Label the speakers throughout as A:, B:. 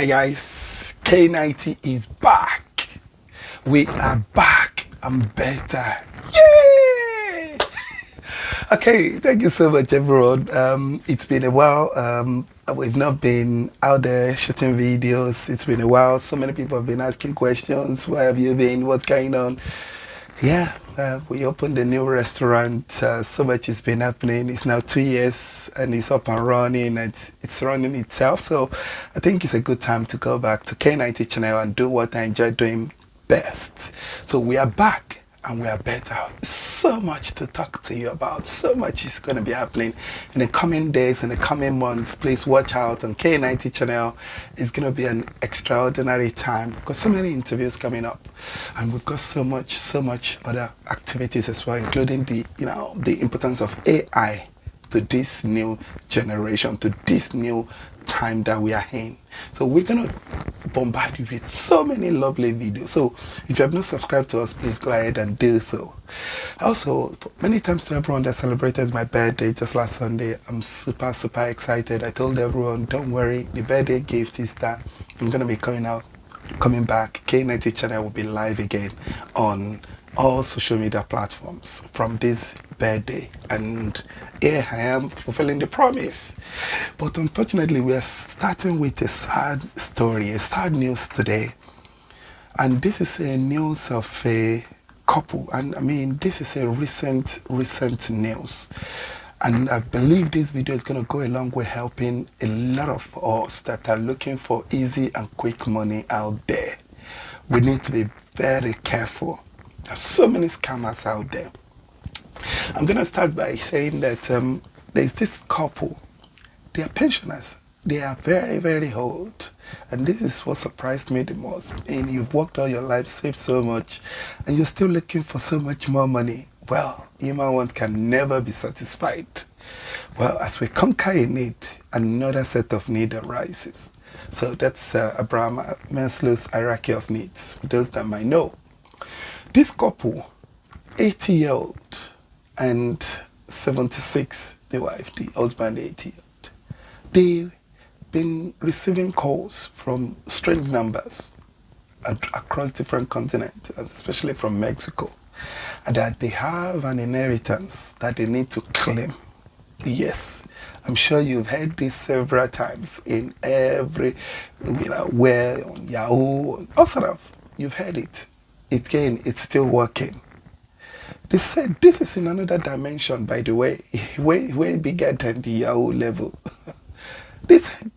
A: Hi guys, K90 is back. We are back and better. Yay! Okay, thank you so much everyone. It's been a while. We've not been out there shooting videos. It's been a while. So many people have been asking questions. Where have you been? What's going on? Yeah, we opened a new restaurant. So much has been happening. It's now 2 years and it's up and running. It's running itself. So I think it's a good time to go back to K90 channel and do what I enjoy doing best. So we are back and we are better. So much to talk to you about. So much is going to be happening in the coming days, in the coming months. Please watch out on K90 channel. It's going to be an extraordinary time because so many interviews coming up, and we've got so much other activities as well, including the importance of AI to this new generation, to this new time that we are in. So we're gonna bombard you with so many lovely videos. So if you have not subscribed to us, please go ahead and do so. Also, many times to everyone that celebrated my birthday just last Sunday, I'm super excited. I told everyone, don't worry, the birthday gift is that I'm gonna be coming back. K90 channel will be live again on all social media platforms from this birthday, and here I am fulfilling the promise. But unfortunately, we are starting with a sad story, a sad news today, and this is a news of a couple, and I mean this is a recent news, and I believe this video is going to go a long way helping a lot of us that are looking for easy and quick money out there. We need to be very careful. There's so many scammers out there. I'm going to start by saying that there's this couple. They are pensioners. They are very old. And this is what surprised me the most. And you've worked all your life, saved so much, and you're still looking for so much more money. Well, human one can never be satisfied. Well, as we conquer a need, another set of need arises. So that's Abraham Maslow's hierarchy of needs, for those that might know. This couple, 80-year-old and 76, the wife, the husband 80-year-old, they've been receiving calls from strange numbers across different continents, especially from Mexico, and that they have an inheritance that they need to claim. Yes, I'm sure you've heard this several times in every, where, on Yahoo, all sort of, you've heard it. Again, it's still working. They said this is in another dimension, by the way, way bigger than the Yahoo level. They said,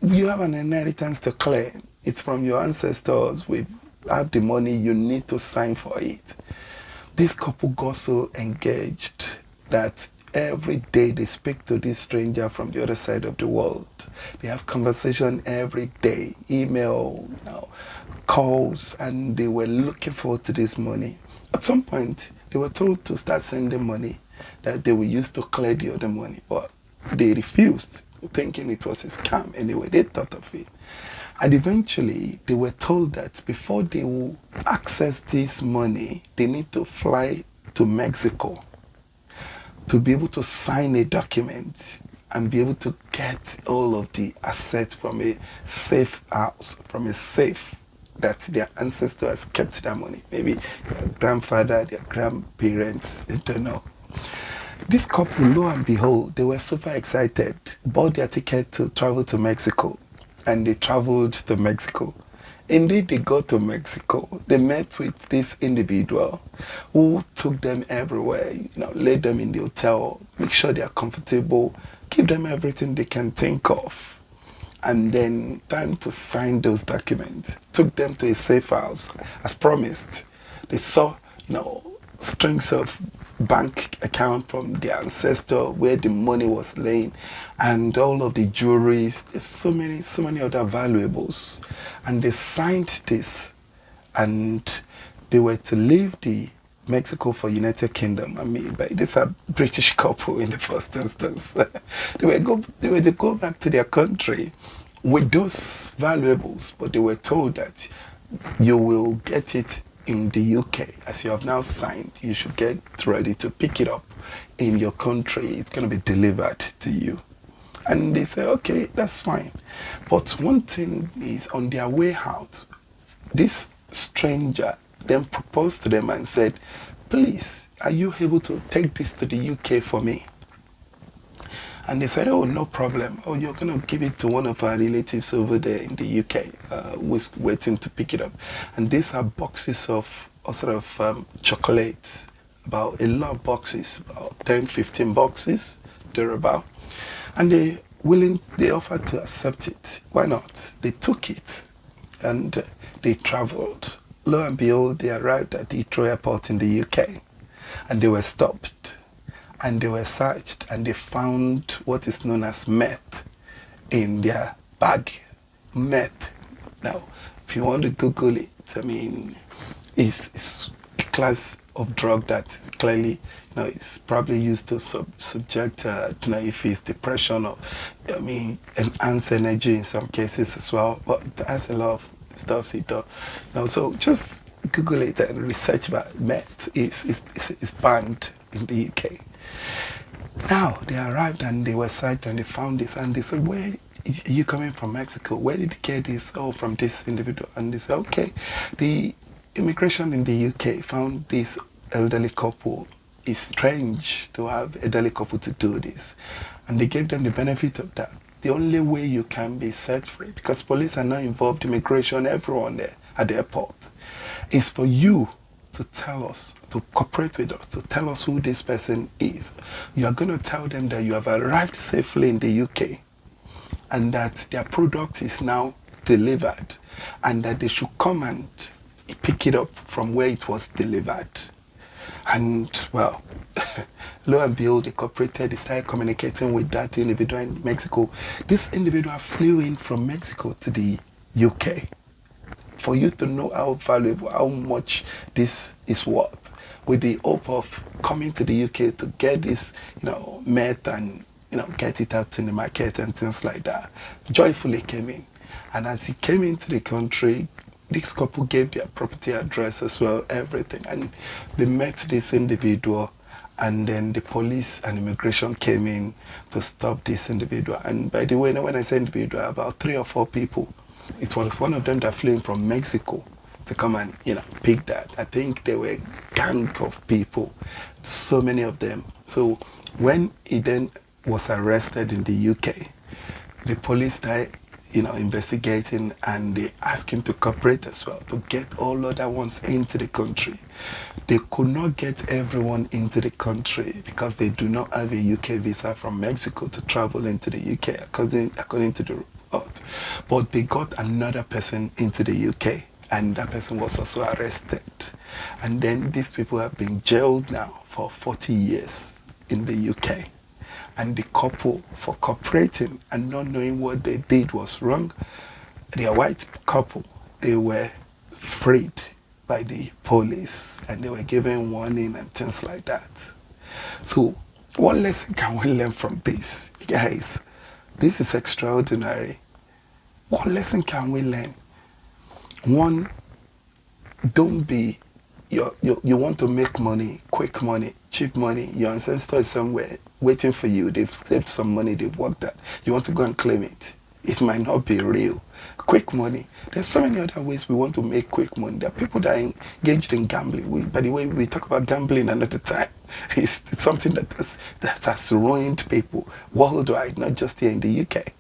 A: you have an inheritance to claim. It's from your ancestors. We have the money, you need to sign for it. This couple got so engaged that every day they speak to this stranger from the other side of the world. They have conversation every day, email, calls, and they were looking forward to this money. At some point, they were told to start sending money that they would use to clear the other money, but they refused, thinking it was a scam. Anyway, they thought of it. And eventually, they were told that before they will access this money, they need to fly to Mexico to be able to sign a document and be able to get all of the assets from a safe house, from a safe that their ancestor has kept their money. Maybe their grandfather, their grandparents, they don't know. This couple, lo and behold, they were super excited, bought their ticket to travel to Mexico, and they traveled to Mexico. Indeed, they got to Mexico. They met with this individual who took them everywhere, laid them in the hotel, make sure they are comfortable, give them everything they can think of. And then time to sign those documents. Took them to a safe house, as promised. They saw, strings of bank account from their ancestor where the money was laying, and all of the jewelries. There's so many other valuables. And they signed this, and they were to leave the Mexico for United Kingdom. I mean, but these are British couple in the first instance. they were to go back to their country with those valuables, but they were told that you will get it in the UK. As you have now signed, you should get ready to pick it up in your country. It's going to be delivered to you. And they say, okay, that's fine. But one thing is, on their way out, this stranger then proposed to them and said, please, are you able to take this to the UK for me? And they said, oh, no problem. Oh, you're going to give it to one of our relatives over there in the UK, who's waiting to pick it up. And these are boxes of chocolates, about a lot of boxes, about 10, 15 boxes, thereabout. And they offered to accept it. Why not? They took it and they traveled. Lo and behold, they arrived at Heathrow Airport in the UK and they were stopped and they were searched and they found what is known as meth in their bag. Meth. Now, if you want to Google it, I mean, it's a class of drug that clearly, is probably used to subject, if it's depression or, enhance energy in some cases as well. But it has a lot of stuff it does. So just Google it and research about meth. It's banned in the UK. Now they arrived and they were searched and they found this and they said, where are you coming from? Mexico? Where did you get this? Oh, from this individual. And they said, okay. The immigration in the UK found this elderly couple. It's strange to have elderly couple to do this. And they gave them the benefit of that. The only way you can be set free, because police are not involved, immigration, everyone there at the airport, is for you to tell us, to cooperate with us, to tell us who this person is. You are going to tell them that you have arrived safely in the UK and that their product is now delivered and that they should come and pick it up from where it was delivered. And, well, lo and behold, they cooperated, they started communicating with that individual in Mexico. This individual flew in from Mexico to the UK for you to know how valuable, how much this is worth, with the hope of coming to the UK to get this, meth and, get it out in the market and things like that. Joyfully came in. And as he came into the country, this couple gave their property address as well, everything. And they met this individual, and then the police and immigration came in to stop this individual. And by the way, when I say individual, about 3 or 4 people, it was one of them that flew in from Mexico to come and, pick that. I think they were a gang of people, so many of them. So when he then was arrested in the UK, the police started investigating, and they asked him to cooperate as well, to get all other ones into the country. They could not get everyone into the country because they do not have a UK visa from Mexico to travel into the UK, according to the report. But they got another person into the UK, and that person was also arrested. And then these people have been jailed now for 40 years in the UK. And the couple, for cooperating and not knowing what they did was wrong, the white couple, they were freed by the police and they were given warning and things like that. So what lesson can we learn from this? Guys, this is extraordinary. What lesson can we learn? One, don't be, you want to make money, quick money, cheap money. Your ancestor is somewhere waiting for you. They've saved some money, they've worked that. You want to go and claim it. It might not be real. Quick money. There's so many other ways we want to make quick money. There are people that are engaged in gambling. By the way, we talk about gambling another time. It's something that has ruined people worldwide, not just here in the UK.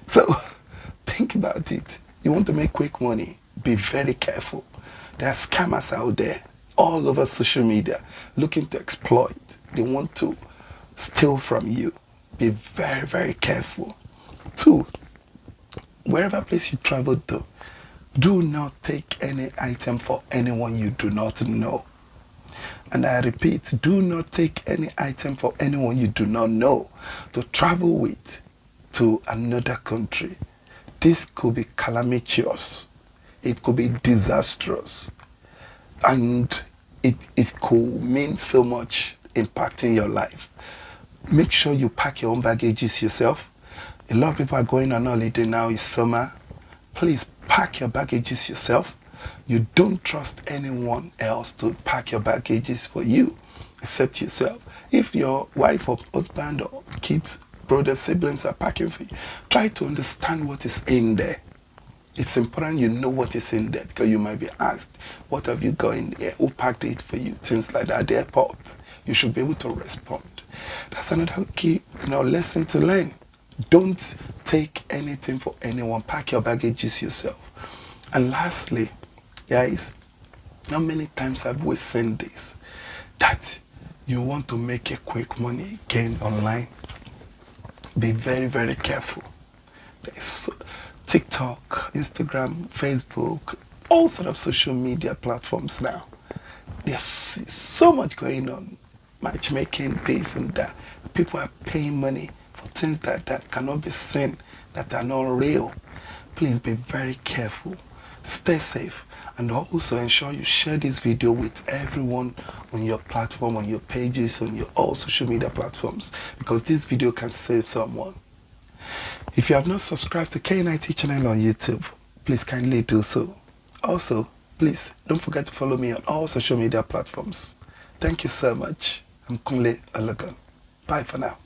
A: So think about it. You want to make quick money, be very careful. There are scammers out there all over social media looking to exploit. They want to steal from you. Be very, very careful. 2, wherever place you travel to, do not take any item for anyone you do not know. And I repeat, do not take any item for anyone you do not know to travel with to another country. This could be calamitous. It could be disastrous. And it could mean so much impacting your life. Make sure you pack your own baggages yourself. A lot of people are going on holiday now, it's summer. Please pack your baggages yourself. You don't trust anyone else to pack your baggages for you except yourself. If your wife or husband or kids brothers, siblings are packing for you. Try to understand what is in there. It's important you know what is in there, because you might be asked, what have you got in there? Who packed it for you? Things like that at the airport. You should be able to respond. That's another key, lesson to learn. Don't take anything for anyone. Pack your baggages yourself. And lastly, guys, how many times have we seen this? That you want to make a quick money gain online. Be very, very careful. There's TikTok, Instagram, Facebook, all sort of social media platforms now. There's so much going on. Matchmaking, this and that. People are paying money for things that cannot be seen, that are not real. Please be very careful. Stay safe. And also ensure you share this video with everyone on your platform, on your pages, on your all social media platforms, because this video can save someone. If you have not subscribed to KNIT channel on YouTube, please kindly do so. Also, please don't forget to follow me on all social media platforms. Thank you so much. I'm Kunle Alogan. Bye for now.